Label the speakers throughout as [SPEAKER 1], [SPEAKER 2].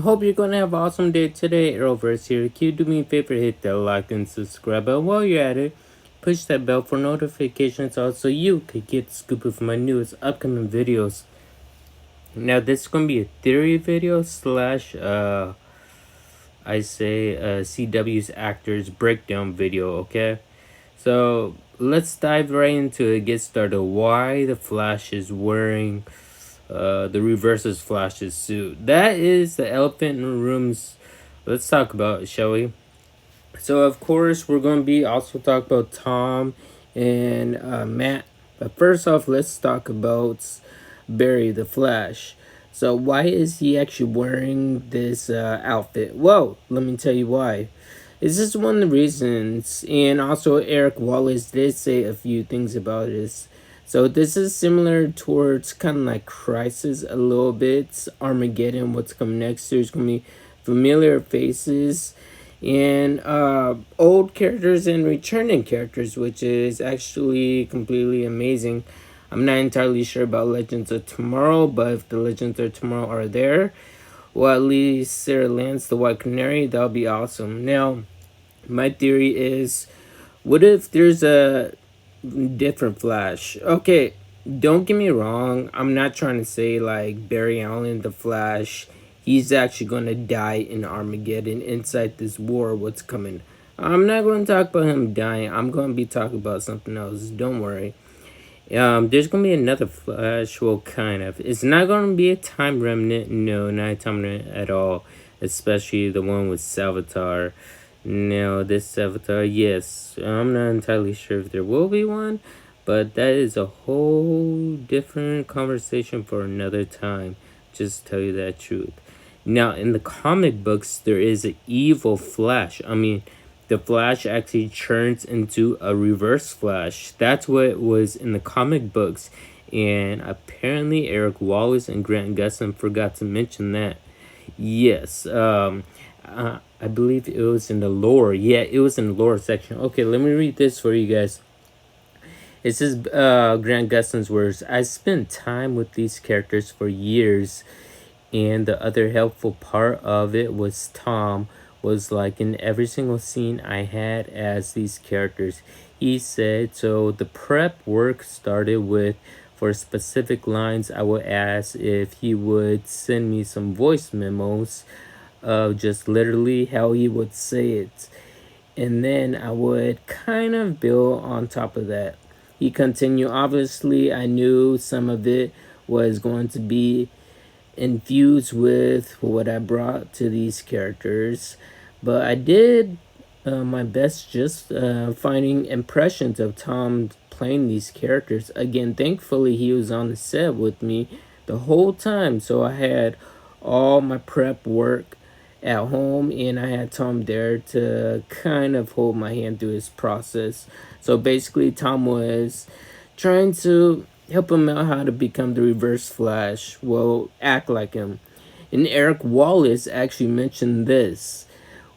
[SPEAKER 1] Hope you're gonna have an awesome day today. Arrowverse here. Can you do me a favor? Hit that like and subscribe button. While you're at it, push that bell for notifications so you could get the scoop of my newest upcoming videos. Now this is gonna be a theory video slash CW's actors breakdown video, okay? So let's dive right into it. Get started. Why the Flash is wearing the reverses Flash's suit. That is the elephant in the rooms. Let's talk about it, shall we? So of course we're going to be also talk about Tom and Matt. But first off, let's talk about Barry the Flash. So why is he actually wearing this outfit? Well, let me tell you why. This is one of the reasons, and also Eric Wallace did say a few things about this. So this is similar towards kind of like Crisis a little bit, Armageddon, what's coming next. There's going to be familiar faces and old characters and returning characters, which is actually completely amazing. I'm not entirely sure about Legends of Tomorrow, but if the Legends of Tomorrow are there, or at least Sarah Lance, the White Canary, that'll be awesome. Now, my theory is, what if there's a different Flash? Okay, don't get me wrong, I'm not trying to say like Barry Allen the Flash, he's actually going to die in Armageddon inside this war, what's coming. I'm not going to talk about him dying. I'm going to be talking about something else, don't worry. There's going to be another Flash, well, kind of. It's not going to be a time remnant, no, not a time remnant at all, especially the one with Salvatore. No, this Avatar, yes, I'm not entirely sure if there will be one, but that is a whole different conversation for another time, just to tell you that truth. Now, in the comic books, there is an evil Flash. I mean, the Flash actually turns into a reverse Flash. That's what was in the comic books, and apparently Eric Wallace and Grant Gustin forgot to mention that. Yes, I believe it was in the lore. Yeah, it was in the lore section. Okay, let me read this for you guys. It says, Grant Gustin's words, I spent time with these characters for years, and the other helpful part of it was Tom was like in every single scene I had as these characters. He said, so the prep work started with, for specific lines, I would ask if he would send me some voice memos of just literally how he would say it. And then I would kind of build on top of that. He continued, obviously, I knew some of it was going to be infused with what I brought to these characters. But I did my best just finding impressions of Tom playing these characters. Again, thankfully, he was on the set with me the whole time. So I had all my prep work at home, and I had Tom there to kind of hold my hand through his process. So basically, Tom was trying to help him out how to become the reverse Flash, well, act like him. And Eric Wallace actually mentioned this.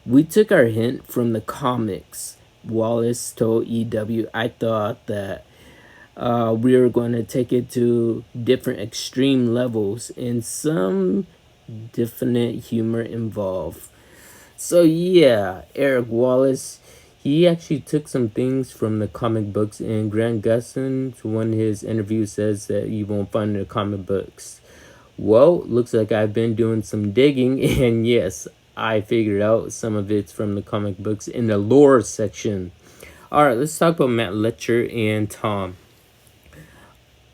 [SPEAKER 1] We took our hint from the comics. Wallace told EW, I thought that we were going to take it to different extreme levels and some definite humor involved. So yeah, Eric Wallace, he actually took some things from the comic books, and Grant Gustin, one of his interviews, says that you won't find in the comic books. Well, looks like I've been doing some digging, and yes, I figured out some of it's from the comic books in the lore section. Alright, let's talk about Matt Letcher and Tom.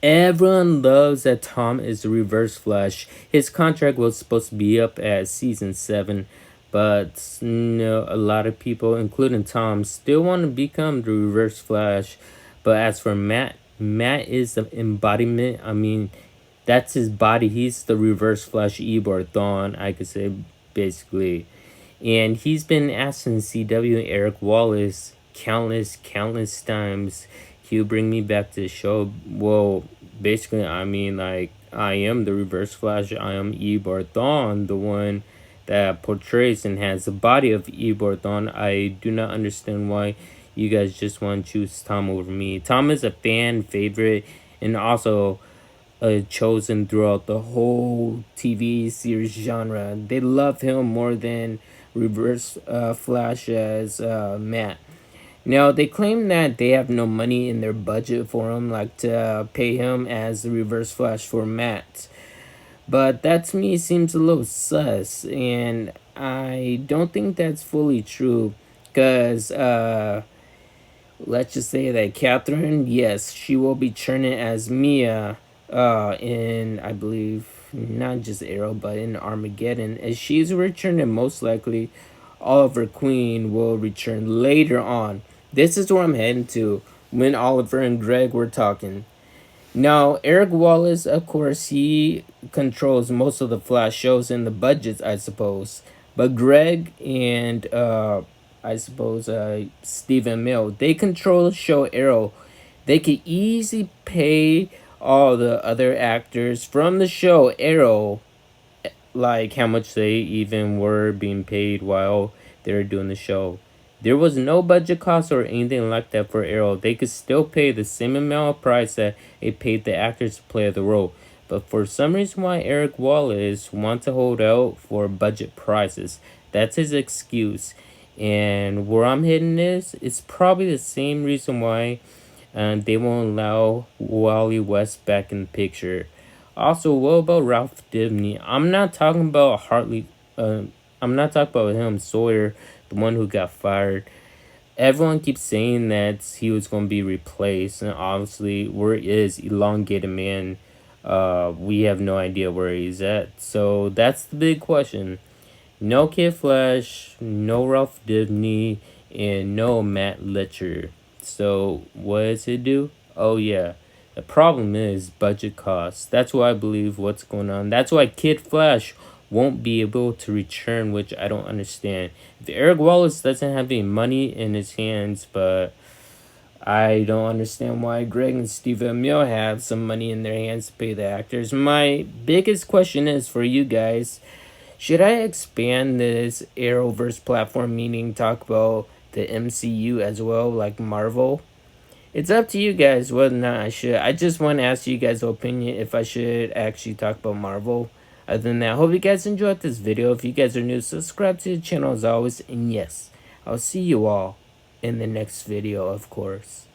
[SPEAKER 1] Everyone loves that Tom is the reverse Flash. His contract was supposed to be up at season 7, but no, a lot of people, including Tom, still want to become the reverse Flash. But as for Matt is the embodiment. I mean, that's his body. He's the reverse Flash Eobard Thawne, I could say, basically. And he's been asking CW and Eric Wallace countless times, he'll bring me back to the show. Well, basically, I mean, like, I am the reverse Flash. I am Eobard Thawne, the one that portrays and has the body of Eobard Thawne. I do not understand why you guys just want to choose Tom over me. Tom is a fan favorite, and also chosen throughout the whole TV series genre. They love him more than Reverse Flash as Matt. Now they claim that they have no money in their budget for him, like to pay him as the Reverse Flash for Matt. But that to me seems a little sus, and I don't think that's fully true. Cause let's just say that Catherine, yes, she will be churning as Mia, in I believe not just Arrow, but in Armageddon. As she's returning, most likely, Oliver Queen will return later on. This is where I'm heading to when Oliver and Greg were talking. Now, Eric Wallace, of course, he controls most of the Flash shows and the budgets, I suppose. But Greg and I suppose Stephen Mill, they control the show Arrow. They could easily pay all the other actors from the show Arrow like how much they even were being paid while they were doing the show. There was no budget cost or anything like that for Arrow. They could still pay the same amount of price that it paid the actors to play the role. But for some reason why Eric Wallace wants to hold out for budget prices. That's his excuse. And where I'm hitting this, it's probably the same reason why they won't allow Wally West back in the picture. Also, what about Ralph Dibny? I'm not talking about Hartley. I'm not talking about him, Sawyer, the one who got fired. Everyone keeps saying that he was going to be replaced, and obviously, where is Elongated Man? We have no idea where he's at. So that's the big question. No Kid Flash, no Ralph Dibny, and no Matt Letcher. So what does it do? Oh yeah. The problem is budget costs. That's why I believe what's going on. That's why Kid Flash won't be able to return, which I don't understand. If Eric Wallace doesn't have any money in his hands, but I don't understand why Greg and Steve Amell have some money in their hands to pay the actors. My biggest question is for you guys. Should I expand this Arrowverse platform, meaning talk about the MCU as well, like Marvel? It's up to you guys whether or not I should. I just want to ask you guys' opinion if I should actually talk about Marvel. Other than that, I hope you guys enjoyed this video. If you guys are new, subscribe to the channel as always. And yes, I'll see you all in the next video, of course.